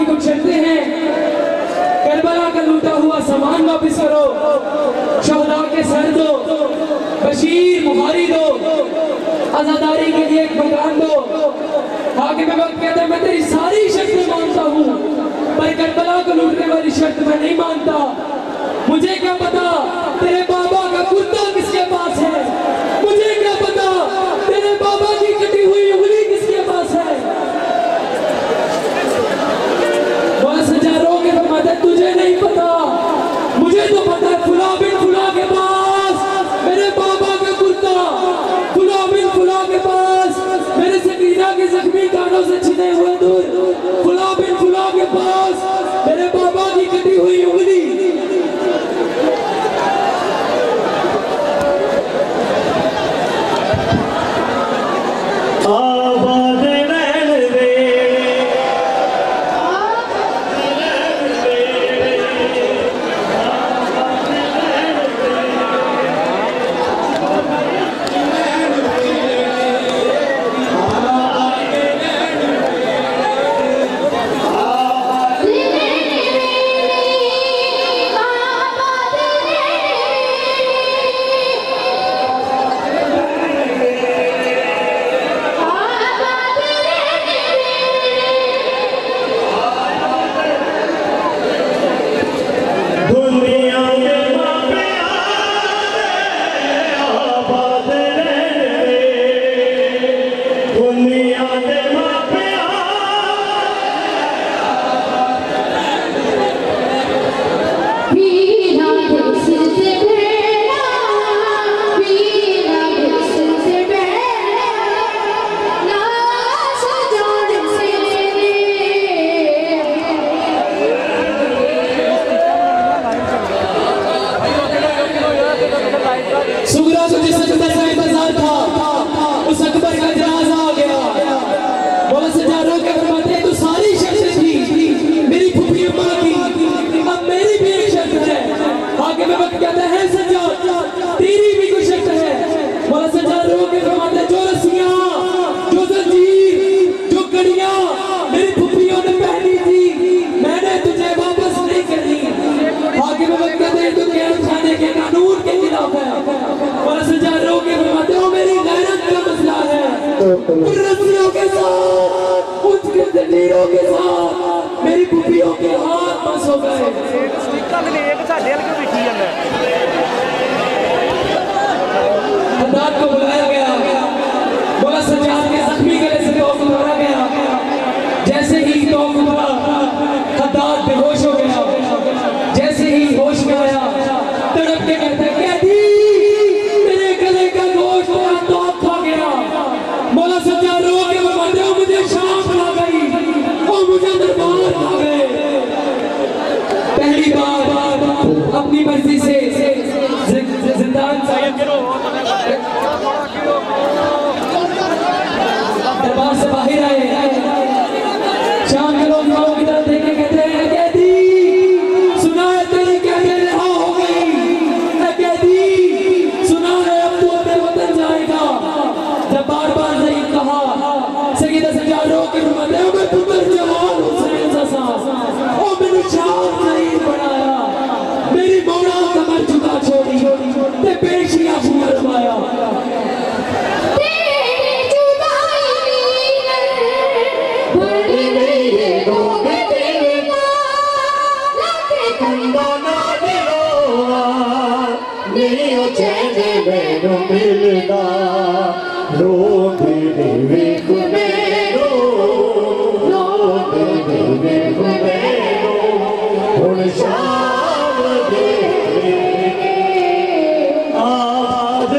कुछ शर्तें हैं। करबला का लूटा हुआ सामान वापस करो, शहदा के सर दो, बशीर बुखारी दो, आजादारी के लिए एक मकान दो। हाकिम वक्त कहता है मैं तेरी सारी शर्तें मानता हूँ, पर करबला को लूटने वाली शर्त मैं नहीं मानता। मुझे क्या पता तेरे बाबा का कुत्ता किसके पास है, मुझे क्या पता तेरे बाबा की कटी हुई उंगली किसके पास है। बस हजारों के फरमाते तुझे नहीं पता, मुझे तो पता है। फुला बिन फुला के पास मेरे बाबा का कुत्ता, फुला बिन फुला के पास मेरे सकीना के जख्मी कानों से छिने हुए दूर, फुला बिन फुला के पास मेरे बाबा की कटी हुई उंगली। रस्सियों के साथ, उसके जंजीरों के साथ मेरी पुपियों के हाथ बस हो गए। हद्दाद को बुलाया गया, बोला सज्जाद के जख्मी गले से तोप मारा गया। जैसे ही तोप मारा हद्दाद बेहोश हो गया। जैसे ही होश में आया तड़प के कहता है कैदी तेरे गले का गोश्त और तोप खा गया। बोला सज्जाद रो के बताते हो मुझे शाम आ गई और मुझे दरबार आ गए। पहली बार अपनी मर्जी से जिंदान दरबार से बाहर आए। शाम के लोग माओ की तरफ देखे कहते हैं कैदी सुना है तेरी कैदी रिहा हो गई, कैदी सुना है अब तू अपने वतन जाएगा। जब बार बार नहीं कहा सगीदा सज्जाद रो के फरमाते हैं मैं पुत्र जवान हुसैन सा ओ मैंने शाम नहीं बनाया, मेरी मौला कमर झुका छोड़ी ते पेशियां फरमाया। मिलना रोग विवेक में रोग विवेक में हुण शाम दे आज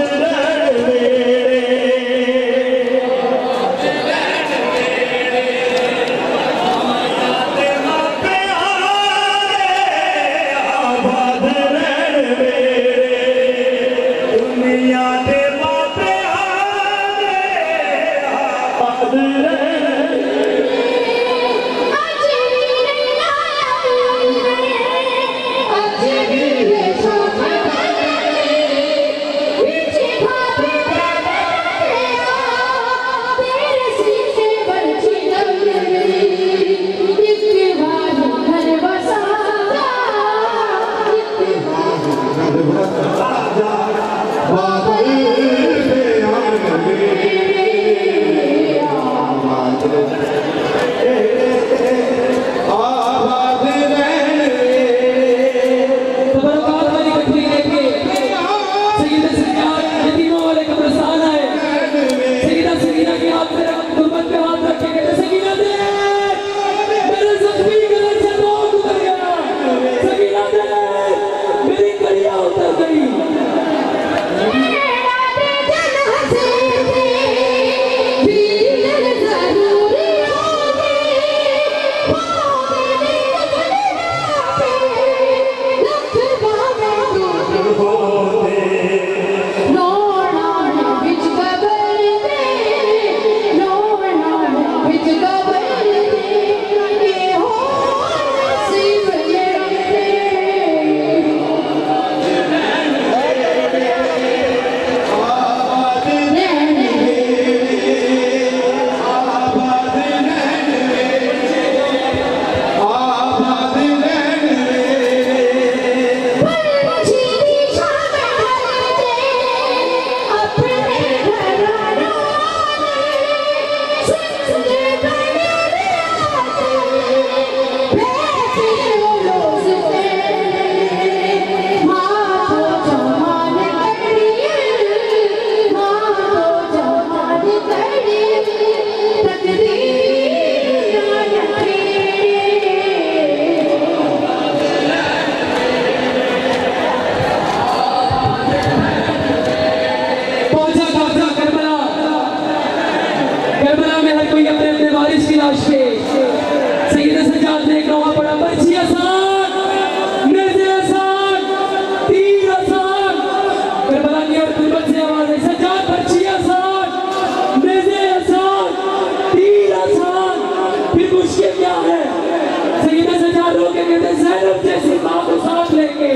ज़ैनब जैसी माँ को साथ लेके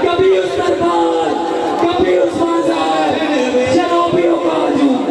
कभी उस दरबार, कभी उस बाजार, शराबियों का हजूम।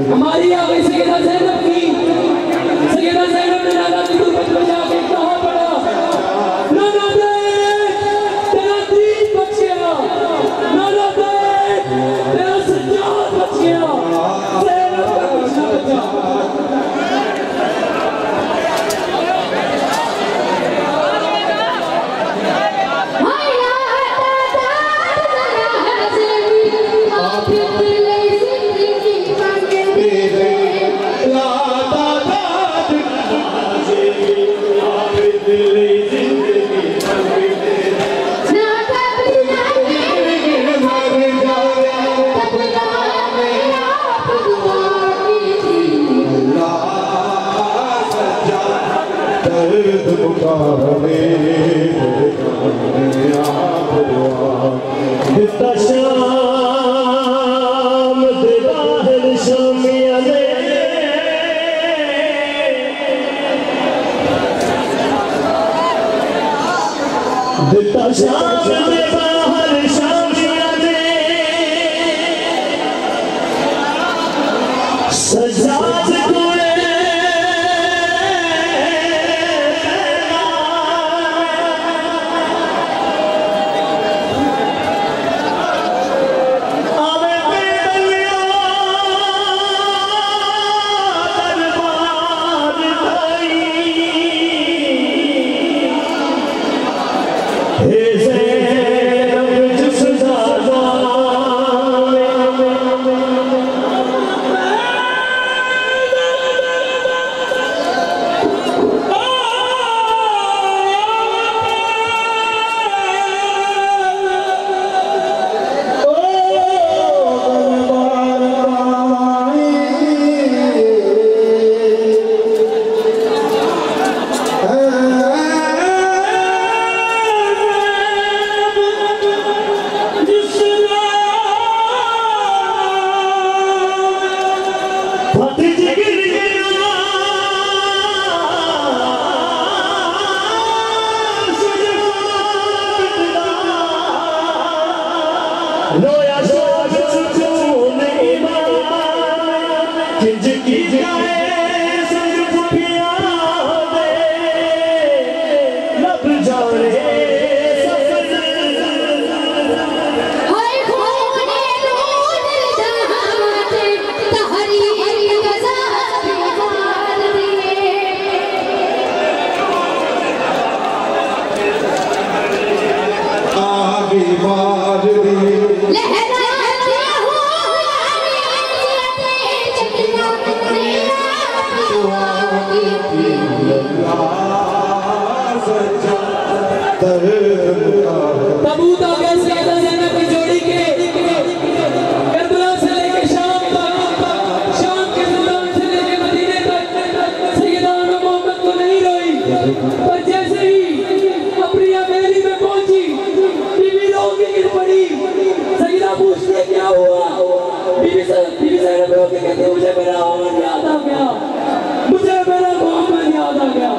हमारी आ गई सैयदा ज़ैनब की। सैयदा ज़ैनब ने नाना दिल बच जाके कहा पड़ा, नाना देख तेरा दीन बच गया, नाना देख तेरा सज्जाद बच गया, ज़ैनब का कुछ न बचा। Is तबूत आ गया सैयदा ज़ैनब की जोड़ी के करबला से लेके शाम तक, शाम के मैदान से लेके मदीने तक सैयदा मोहम्मद को नहीं रोई, पर जैसे ही अपनी हवेली में पहुंची बीबी रो के गिर पड़ी। सैयदा पूछती क्या हुआ? बीबी ज़ैनब रो के कहती मुझे मेरा मोहम्मद याद आ गया, मुझे मेरा मोहम्मद याद आ गया।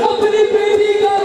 अपनी बेटी का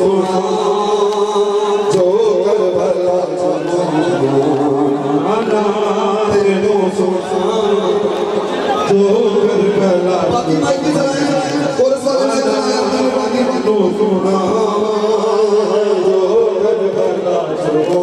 सुना जो कर भला सुना तेनू सुना जो कर भला बाकी माइक कोरस वाले बाकी तेनू सुना जो कर भला सुना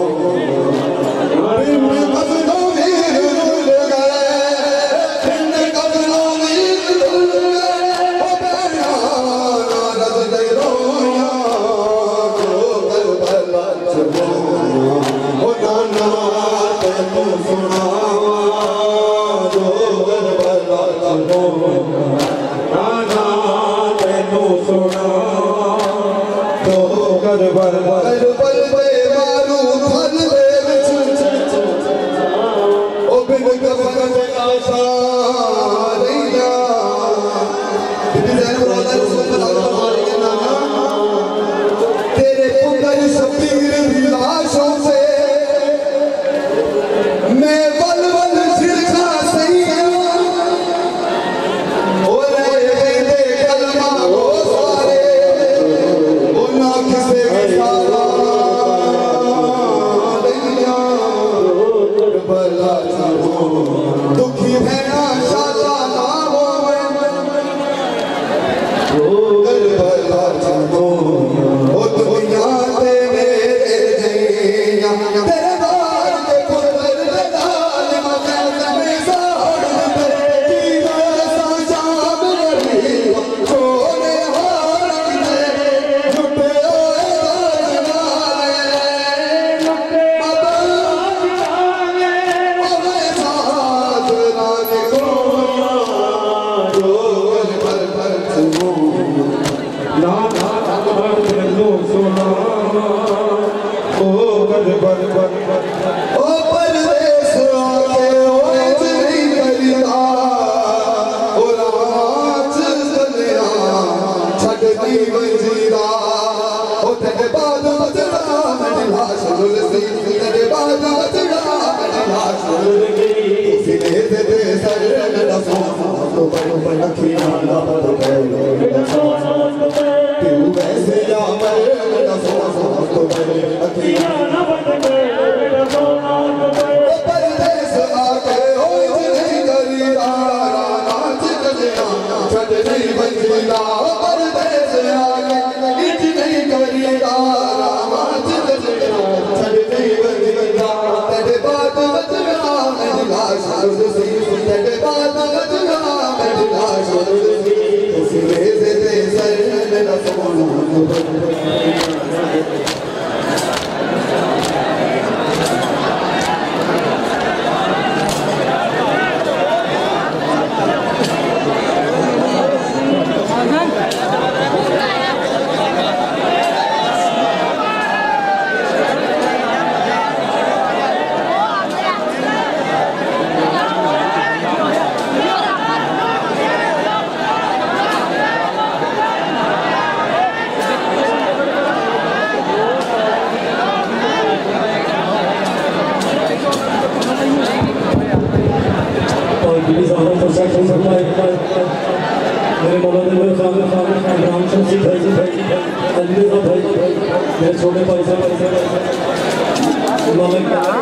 मेरे छोटे पैसे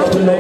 अपने